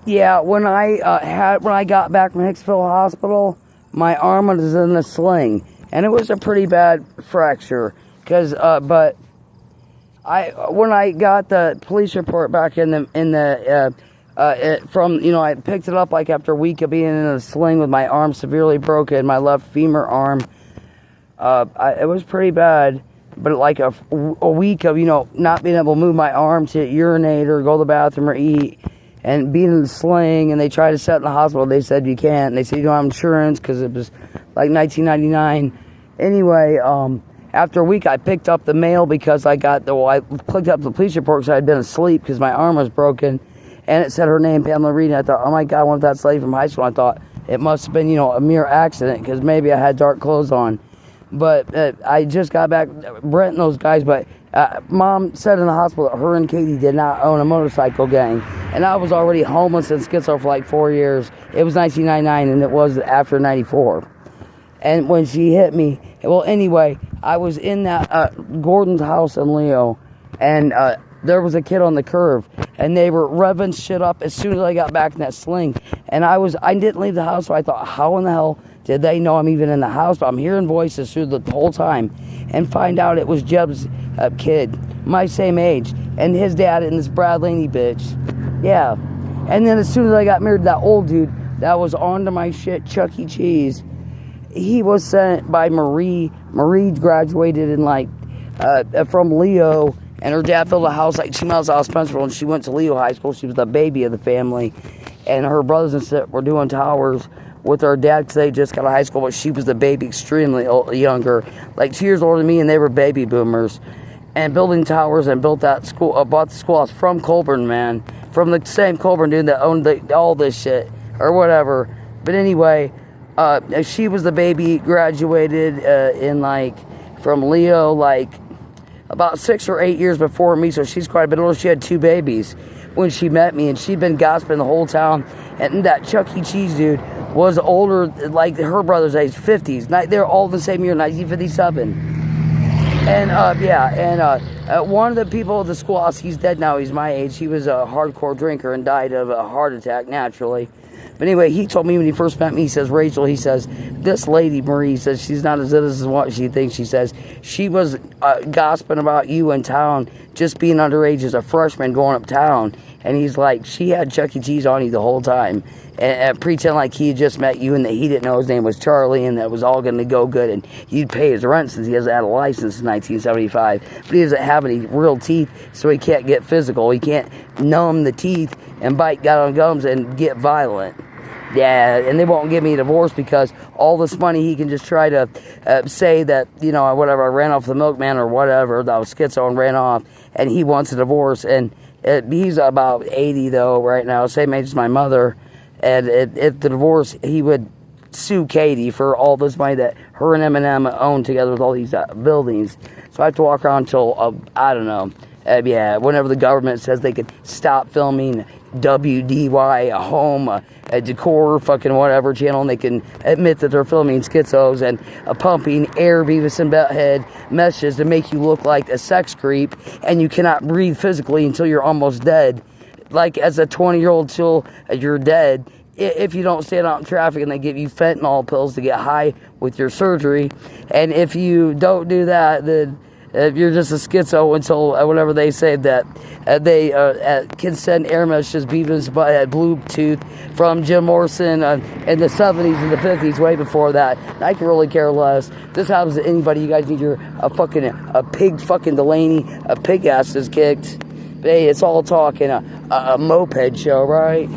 Yeah, when I got back from Hicksville Hospital, my arm was in a sling, and it was a pretty bad fracture. But when I got the police report back I picked it up like after a week of being in a sling with my arm severely broken, my left femur arm. It was pretty bad, but like a week of not being able to move my arm to urinate or go to the bathroom or eat. And being in the sling, and they tried to set in the hospital. They said you can't. And they said you don't have insurance because it was like 1999. Anyway, after a week, I picked up the mail because I picked up the police report because I had been asleep because my arm was broken, and it said her name, Pamela Reed. And I thought, oh my God, what if that's lady from high school? I thought it must have been a mere accident because maybe I had dark clothes on. But I just got back, Brent and those guys, but Mom said in the hospital that her and Katie did not own a motorcycle gang. And I was already homeless and schizo for like 4 years. It was 1999, and it was after 94. And when she hit me, well, anyway, I was in that Gordon's house in Leo, and there was a kid on the curve, and they were revving shit up as soon as I got back in that sling. And I didn't leave the house, so I thought, how in the hell did they know I'm even in the house? But I'm hearing voices through the whole time, and find out it was Jeb's kid, my same age, and his dad and this Brad Laney bitch. Yeah. And then as soon as I got married to that old dude that was onto my shit, Chuck E. Cheese, he was sent by Marie. Marie graduated in from Leo, and her dad built a house like 2 miles out of Spencerville, and she went to Leo High School. She was the baby of the family, and her brothers and sisters were doing towers with her dad because they just got out of high school, but she was the baby, extremely younger, like 2 years older than me, and they were baby boomers, and building towers, and built that school, bought the schoolhouse from Colburn, man, from the same Colburn dude that owned all this shit, or whatever. But anyway, she was the baby, graduated from Leo, about 6 or 8 years before me, so she's quite a bit older. She had 2 babies when she met me, and she'd been gossiping the whole town, and that Chuck E. Cheese dude was older, like her brother's age, 50s. They're all the same year, 1957. And, one of the people at the schoolhouse, he's dead now, he's my age. He was a hardcore drinker and died of a heart attack, naturally. But anyway, he told me when he first met me, he says, Rachel, he says, this lady, Marie, says, she's not as innocent as what she thinks. She says, she was gossiping about you in town, just being underage as a freshman going uptown. And he's like, she had Chuck E. Cheese on you the whole time. And pretend like he had just met you and that he didn't know his name was Charlie and that was all going to go good and you'd pay his rent since he hasn't had a license in 1975. But he doesn't have any real teeth, so he can't get physical. He can't numb the teeth and bite down on gums and get violent. Yeah, and they won't give me a divorce because all this money he can just try to say that, whatever, I ran off the milkman or whatever, that was schizo and ran off, and he wants a divorce. And he's about 80, though, right now, same age as my mother. And if the divorce, he would sue Katie for all this money that her and Eminem own together with all these buildings. So I have to walk around until, I don't know, whenever the government says they could stop filming WDY, a home, a decor, fucking whatever channel, and they can admit that they're filming schizos and pumping air, Beavis and Butthead messages to make you look like a sex creep, and you cannot breathe physically until you're almost dead. Like as a 20-year-old till you're dead, if you don't stand out in traffic and they give you fentanyl pills to get high with your surgery. And if you don't do that, then you're just a schizo until whenever they say that they can send air messages, Beavis, Bluetooth from Jim Morrison in the 70s and the 50s, way before that. And I can really care less. This happens to anybody. You guys need a pig fucking Delaney, a pig ass is kicked. Hey, it's all talk in a moped show, right?